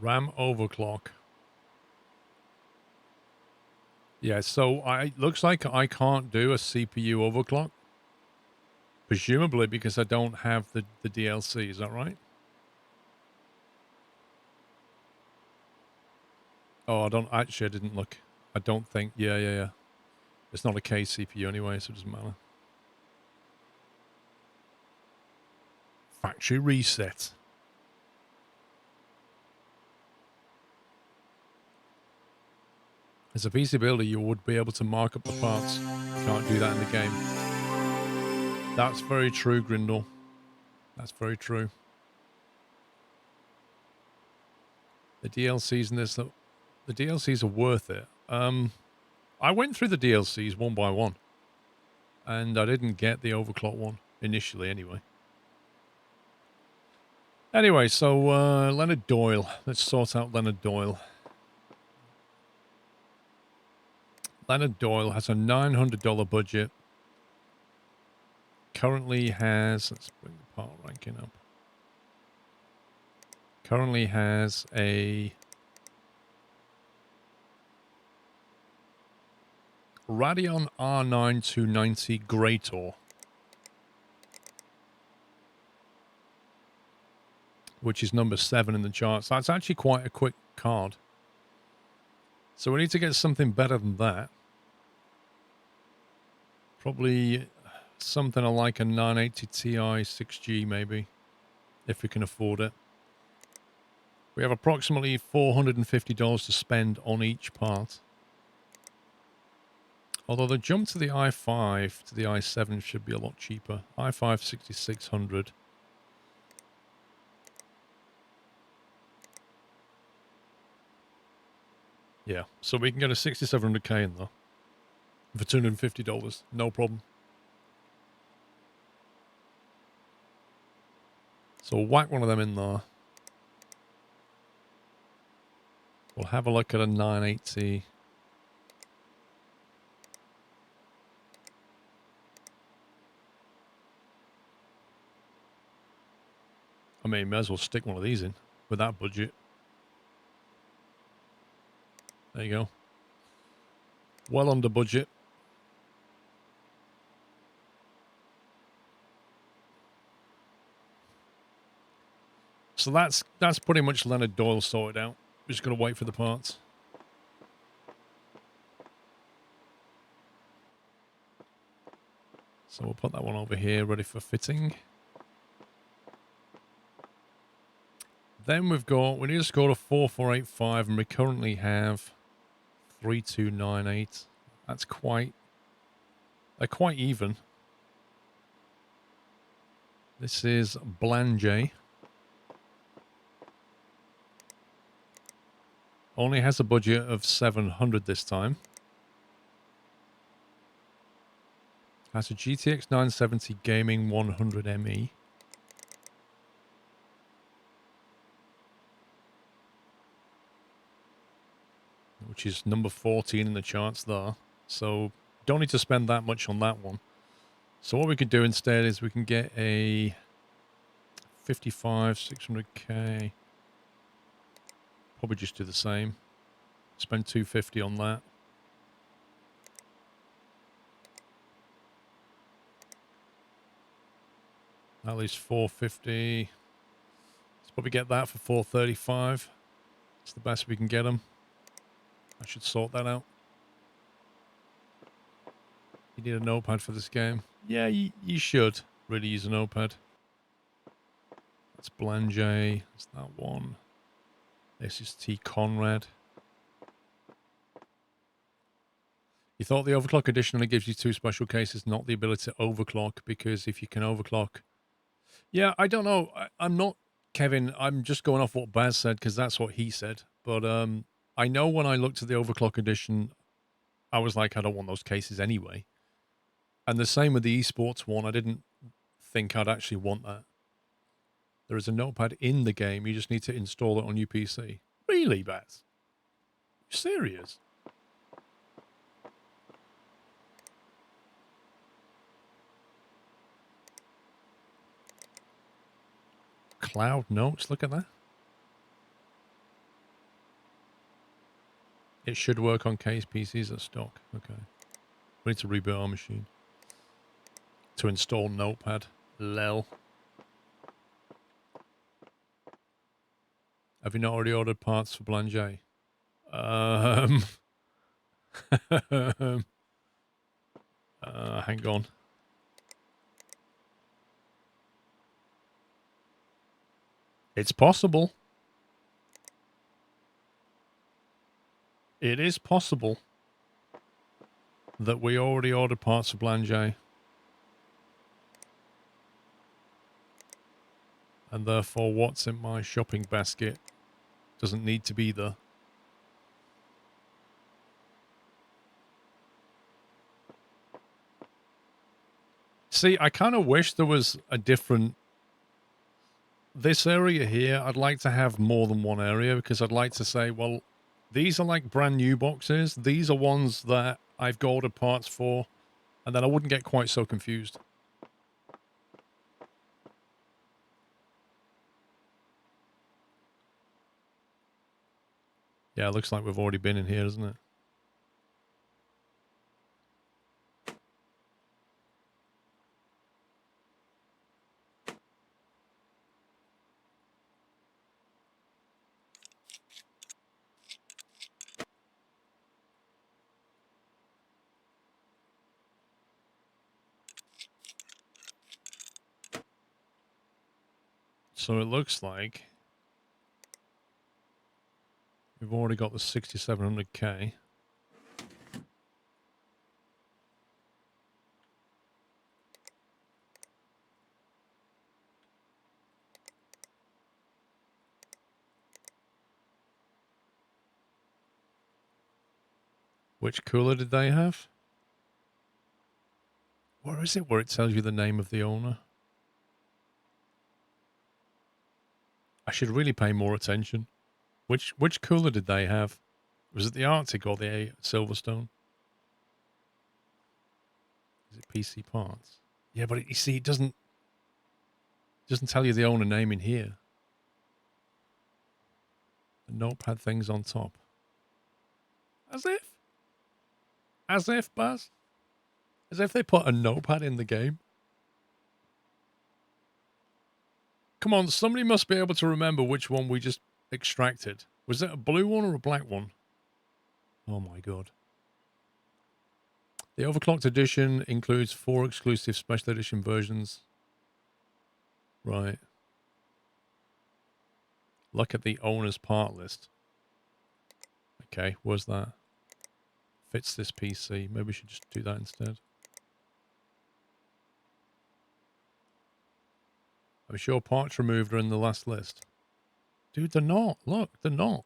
RAM overclock. Yeah, so looks like I can't do a CPU overclock. Presumably because I don't have the DLC, is that right? Oh, I didn't look. I don't think. Yeah. It's not a K CPU anyway, so it doesn't matter. Factory reset. As a PC builder, you would be able to mark up the parts. You can't do that in the game. That's very true, Grindel. That's very true. The DLCs in this, the DLCs are worth it. I went through the DLCs one by one, and I didn't get the overclock one initially anyway. Anyway, so Leonard Doyle. Let's sort out Leonard Doyle. Leonard Doyle has a $900 budget. Currently has, let's bring the part ranking up. Currently has a Radeon R9 290 Greator, which is number 7 in the charts. That's actually quite a quick card. So we need to get something better than that. Probably something like a 980 Ti 6G maybe, if we can afford it. We have approximately $450 to spend on each part. Although the jump to the i5 to the i7 should be a lot cheaper. i5 6600. Yeah, so we can get a 6700K in there for $250. No problem. So we'll whack one of them in there. We'll have a look at a 980. I mean, may as well stick one of these in with that budget. There you go. Well under budget. So that's pretty much Leonard Doyle sorted out. We're just going to wait for the parts. So we'll put that one over here, ready for fitting. Then we need to score a 4485, and we currently have 3298. They're quite even. This is Blanjay. Only has a budget of 700 this time. Has a GTX 970 Gaming 100 ME. which is number 14 in the charts there. So don't need to spend that much on that one. So what we could do instead is we can get a 55, 600k. Probably just do the same. Spend 250 on that. At least 450. Let's probably get that for 435. It's the best we can get them. I should sort that out. You need a notepad for this game. Yeah, you should really use a notepad. That's Blanjay. That's that one. This is T. Conrad. You thought the overclock edition only gives you 2 special cases, not the ability to overclock, because if you can overclock... Yeah, I don't know. I'm not... Kevin, I'm just going off what Baz said, because that's what he said. But I know when I looked at the overclock edition, I was like, I don't want those cases anyway. And the same with the esports one. I didn't think I'd actually want that. There is a notepad in the game. You just need to install it on your PC. Really, Baz? You serious? Cloud notes, look at that. It should work on case PCs at stock. Okay. We need to reboot our machine. To install notepad. Lel. Have you not already ordered parts for Blanjay? Hang on. It's possible. It is possible that we already ordered parts for Blanjay. And therefore what's in my shopping basket doesn't need to be there. See, I kind of wish there was a different... This area here, I'd like to have more than one area, because I'd like to say, well, these are like brand new boxes. These are ones that I've ordered parts for, and then I wouldn't get quite so confused. Yeah, it looks like we've already been in here, doesn't it? So it looks like we've already got the 6700K. Which cooler did they have? Where is it where it tells you the name of the owner? I should really pay more attention. Which cooler did they have? Was it the Arctic or the Silverstone? Is it PC parts? Yeah, but you see, it doesn't tell you the owner name in here. The notepad thing's on top. As if, Baz? As if they put a notepad in the game? Come on, somebody must be able to remember which one we just extracted. Was it a blue one or a black one? Oh my god. The overclocked edition includes 4 exclusive special edition versions. Right. Look at the owner's part list. Okay, where's that? Fits this PC. Maybe we should just do that instead. I'm sure parts removed are in the last list. Dude, they're not. Look, they're not.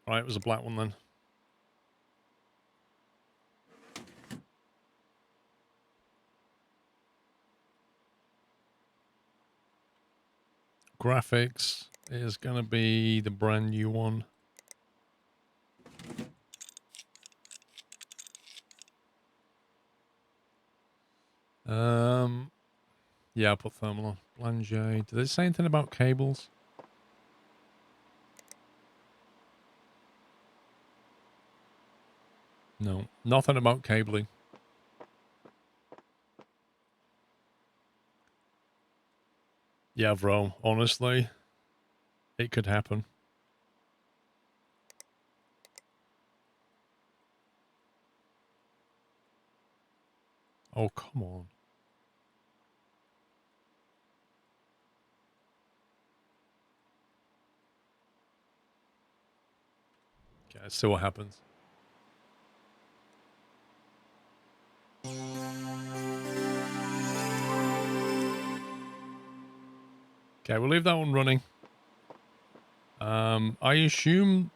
Right, it was a black one then. graphics is going to be the brand new one. Yeah, I'll put thermal on. Blanche. Did they say anything about cables? No, nothing about cabling. Yeah, bro, honestly, it could happen. Oh, come on. Okay, let's see what happens. Okay, we'll leave that one running. I assume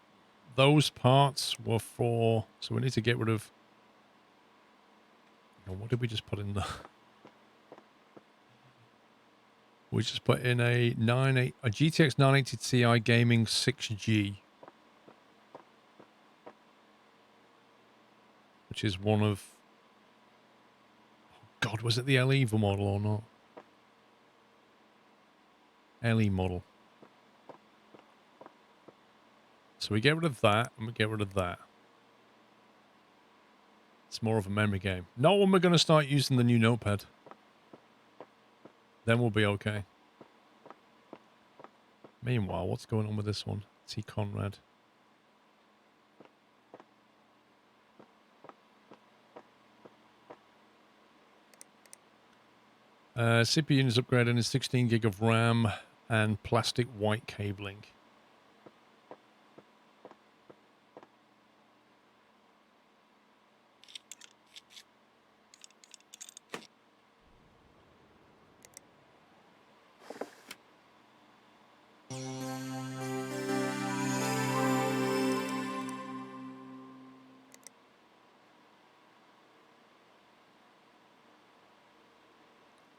those parts were for... So we need to get rid of... Oh, what did we just put in there? We just put in a GTX 980 Ti Gaming 6G. Which is one of... Oh God, was it the LE model or not? LE model. So we get rid of that, and we get rid of that. It's more of a memory game. Not when we're going to start using the new notepad. Then we'll be okay. Meanwhile, what's going on with this one? T. Conrad. CPU unit is upgraded in 16 gig of RAM and plastic white cabling.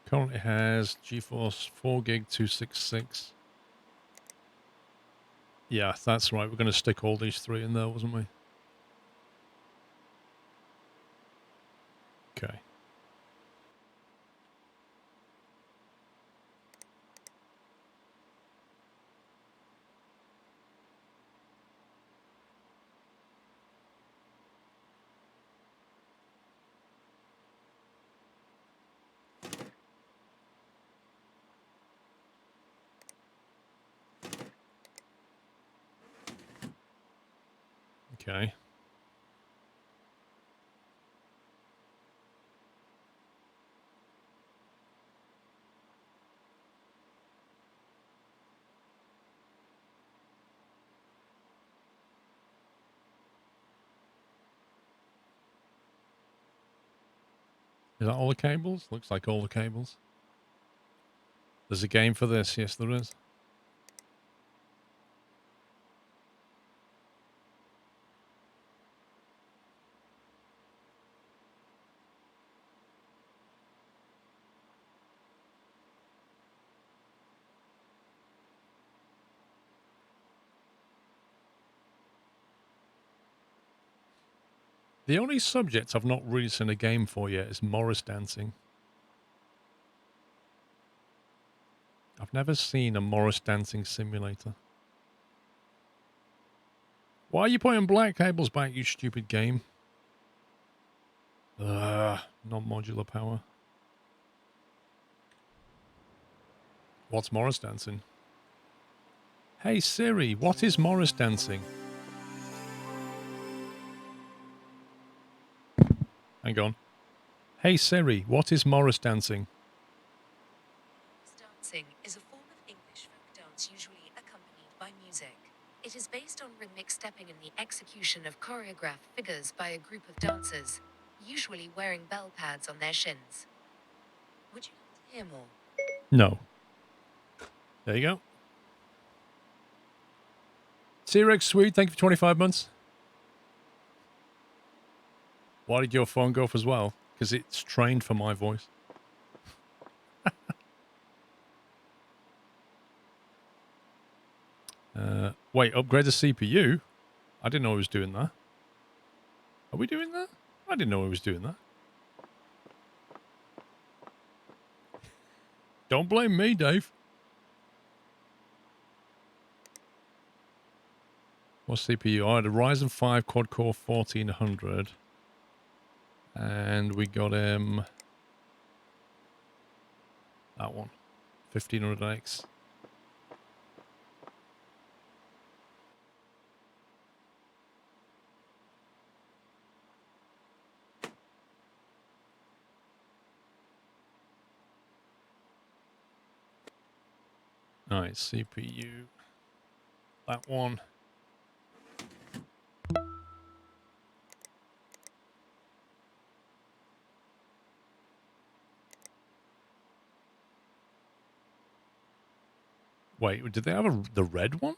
Currently has GeForce 4 gig 266. Yeah, that's right. We're going to stick all these three in there, wasn't we? Okay. Okay. Is that all the cables? Looks like all the cables. There's a game for this. Yes, there is. The only subject I've not really seen a game for yet is Morris dancing. I've never seen a Morris dancing simulator. Why are you putting black cables back, you stupid game? Ugh, non-modular power. What's Morris dancing? Hey Siri, what is Morris dancing? Hang on. Hey Siri, what is Morris dancing? Dancing is a form of English folk dance usually accompanied by music. It is based on rhythmic stepping and the execution of choreographed figures by a group of dancers, usually wearing bell pads on their shins. Would you like to hear more? No. There you go. T-Rex Sweet, thank you for 25 months. Why did your phone go off as well? Because it's trained for my voice. Wait, upgrade the CPU? I didn't know I was doing that. Are we doing that? I didn't know I was doing that. Don't blame me, Dave. What CPU? I had a Ryzen 5 quad-core 1400. And we got him... that one. 1500X. Alright, CPU. That one. Wait, did they have the red one?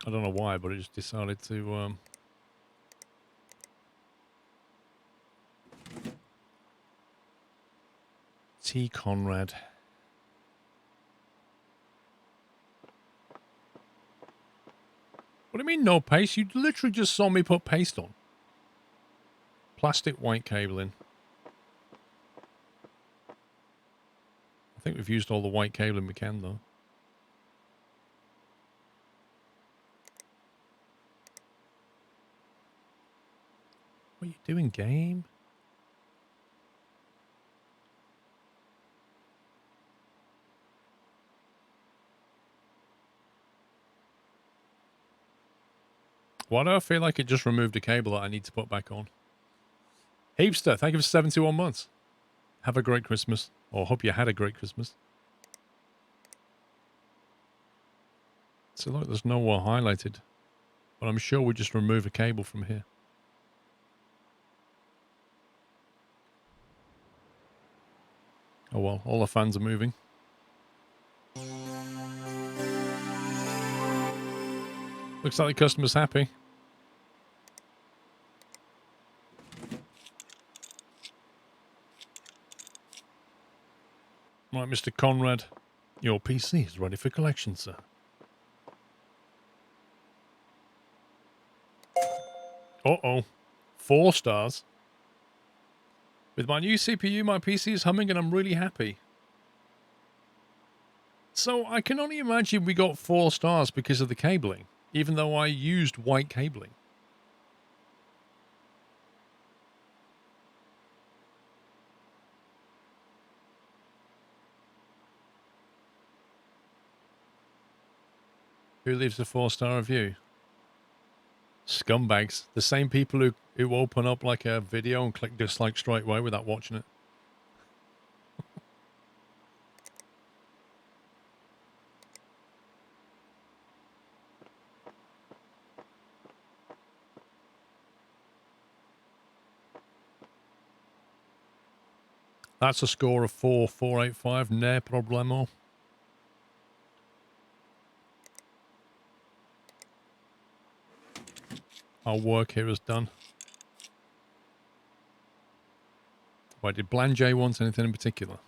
I don't know why, but it just decided to... T. Conrad. What do you mean no paste? You literally just saw me put paste on. Plastic white cabling. I think we've used all the white cabling we can, though. What are you doing, game? Why do I feel like it just removed a cable that I need to put back on? Heapster, thank you for 71 months. Have a great Christmas. Or hope you had a great Christmas. So look, there's nowhere highlighted. But I'm sure we just remove a cable from here. Oh well, all the fans are moving. Looks like the customer's happy. Right, Mr. Conrad, your PC is ready for collection, sir. Uh-oh. 4 stars. With my new CPU, my PC is humming and I'm really happy. So I can only imagine we got 4 stars because of the cabling, even though I used white cabling. Who leaves a 4-star review? Scumbags. The same people who open up like a video and click dislike straight away without watching it. That's a score of 4,485. No problemo. Our work here is done. Why did Blanjay want anything in particular?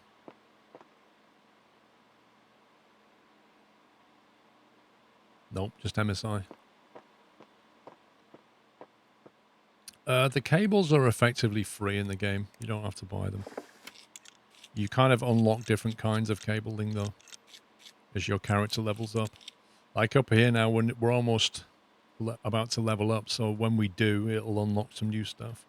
Nope, just MSI. The cables are effectively free in the game. You don't have to buy them. You kind of unlock different kinds of cabling, though, as your character levels up. Like up here now, when we're almost about to level up, so when we do, it'll unlock some new stuff.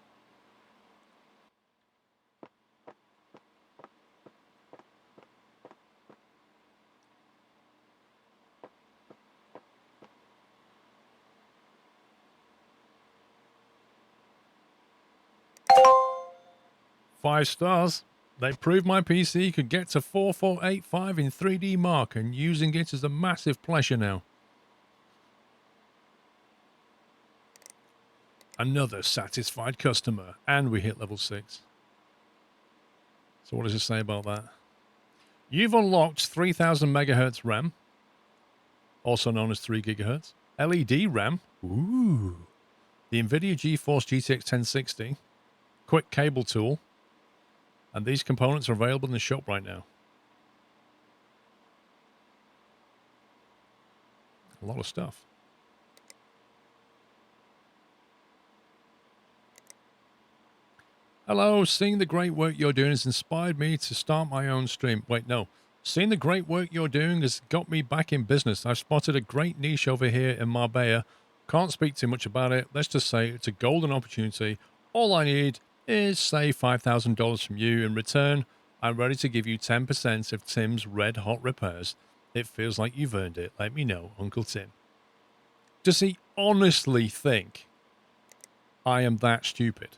Five stars. They proved my PC could get to 4485 in 3D Mark, and using it is a massive pleasure now. Another satisfied customer. And we hit level 6. So what does it say about that? You've unlocked 3000 megahertz RAM, also known as 3 gigahertz. LED RAM. Ooh. The NVIDIA GeForce GTX 1060. Quick cable tool. And these components are available in the shop right now. A lot of stuff. Hello, seeing the great work you're doing has inspired me to start my own stream. Wait, no. Seeing the great work you're doing has got me back in business. I've spotted a great niche over here in Marbella. Can't speak too much about it. Let's just say it's a golden opportunity. All I need is, say, $5,000 from you. In return, I'm ready to give you 10% of Tim's red hot repairs. It feels like you've earned it. Let me know, Uncle Tim. Does he honestly think I am that stupid?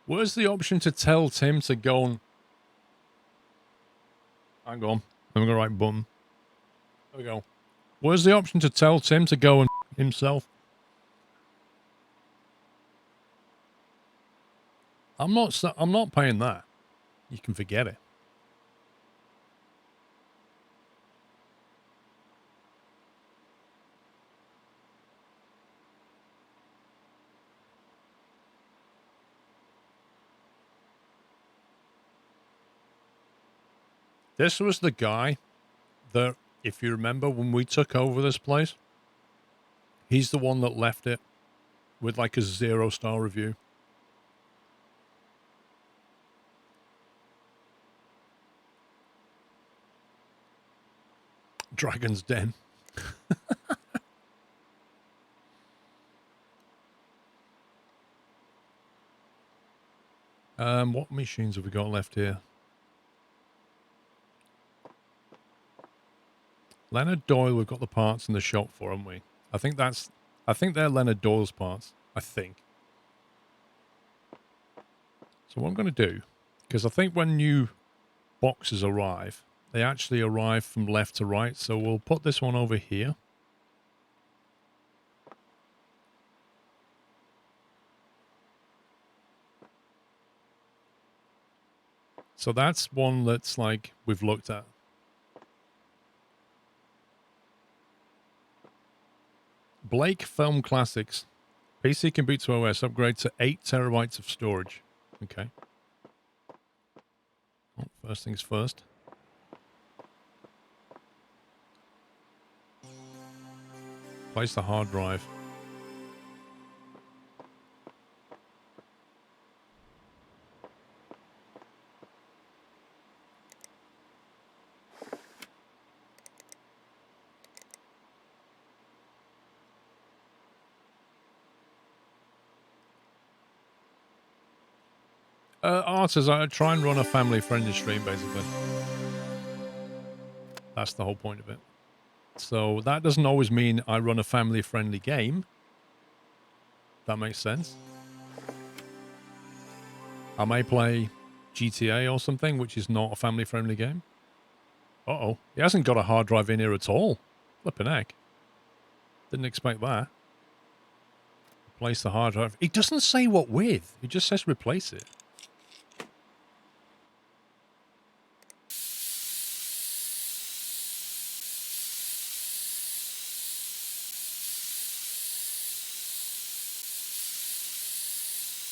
Where's the option to tell Tim to go and... Hang on. I'm going to write button. There we go. Where's the option to tell Tim to go and himself? I'm not paying that. You can forget it. This was the guy that, if you remember, when we took over this place, he's the one that left it with like a 0-star review. Dragon's Den. What machines have we got left here? Leonard Doyle, we've got the parts in the shop for, haven't we? I think they're Leonard Doyle's parts. I think. So what I'm going to do, because I think when new boxes arrive, they actually arrive from left to right. So we'll put this one over here. So that's one that's like we've looked at. Blake Film Classics. PC can boot to OS. Upgrade to 8 terabytes of storage. Okay. Well, first things first. Place the hard drive. Artists, I try and run a family-friendly stream, basically. That's the whole point of it. So that doesn't always mean I run a family-friendly game. That makes sense. I may play GTA or something, which is not a family-friendly game. Uh-oh. He hasn't got a hard drive in here at all. Flippin' heck. Didn't expect that. Replace the hard drive. It doesn't say what with. It just says replace it.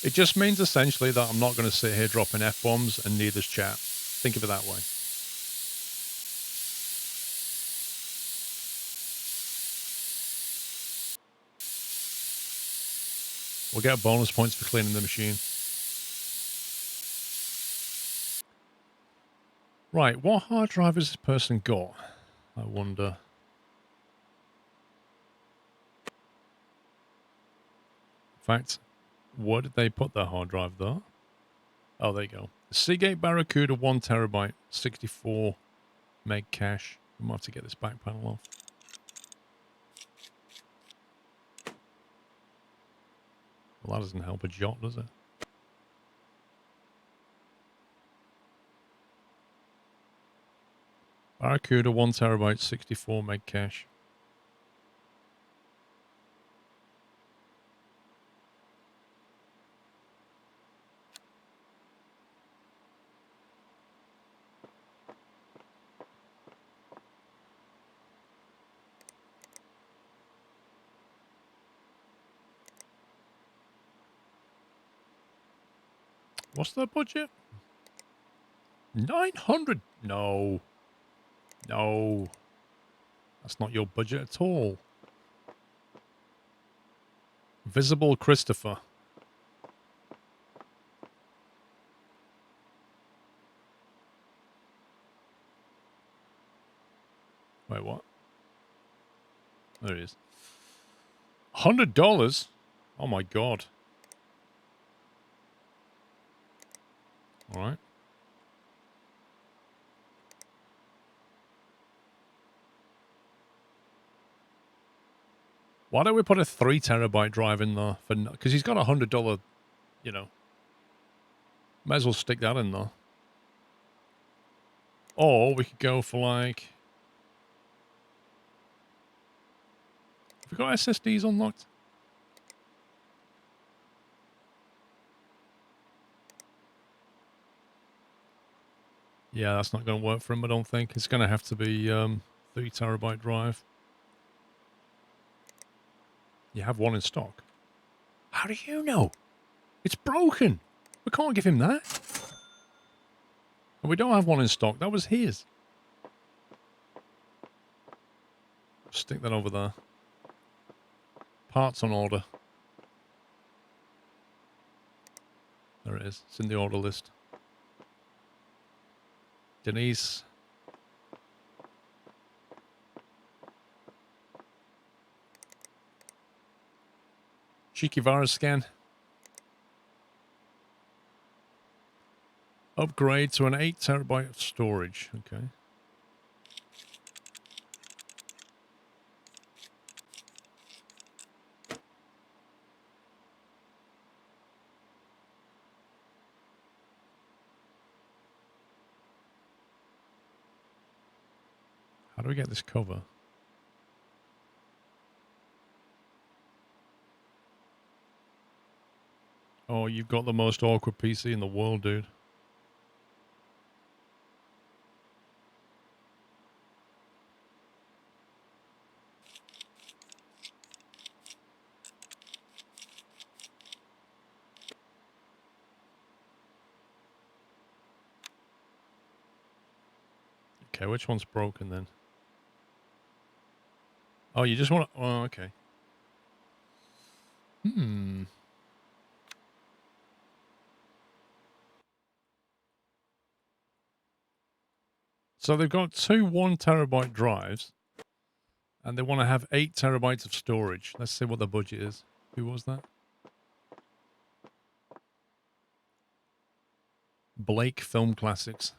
It just means essentially that I'm not going to sit here dropping F-bombs and neither's chat. Think of it that way. We'll get bonus points for cleaning the machine. Right, what hard drive has this person got? I wonder. In fact, where did they put their hard drive though? Oh, there you go. Seagate Barracuda 1 terabyte, 64 meg cache. We might have to get this back panel off. Well, that doesn't help a jot, does it? Barracuda 1 terabyte, 64 meg cache. What's the budget? 900? No. No. That's not your budget at all. Visible Christopher. Wait, what? There it is. $100? Oh my god. Alright. Why don't we put a 3 terabyte drive in there? Because he's got $100, you know. Might as well stick that in there. Or we could go for like... Have we got SSDs unlocked? Yeah, that's not going to work for him, I don't think. It's going to have to be 3 terabyte drive. You have one in stock. How do you know? It's broken. We can't give him that. And we don't have one in stock. That was his. Stick that over there. Parts on order. There it is. It's in the order list. Denise. Cheeky virus scan. Upgrade to an 8 terabyte of storage. Okay. How do we get this cover? Oh, you've got the most awkward PC in the world, dude. Okay, which one's broken then? Oh, you just want to... Oh, okay. So they've got two 1 terabyte drives, and they want to have 8 terabytes of storage. Let's see what the budget is. Who was that? Blake Film Classics.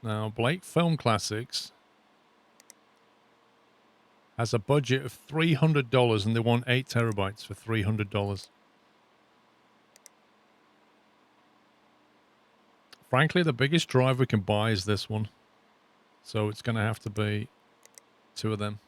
Now, Blake Film Classics has a budget of $300, and they want 8 terabytes for $300. Frankly, the biggest drive we can buy is this one. So it's going to have to be 2 of them.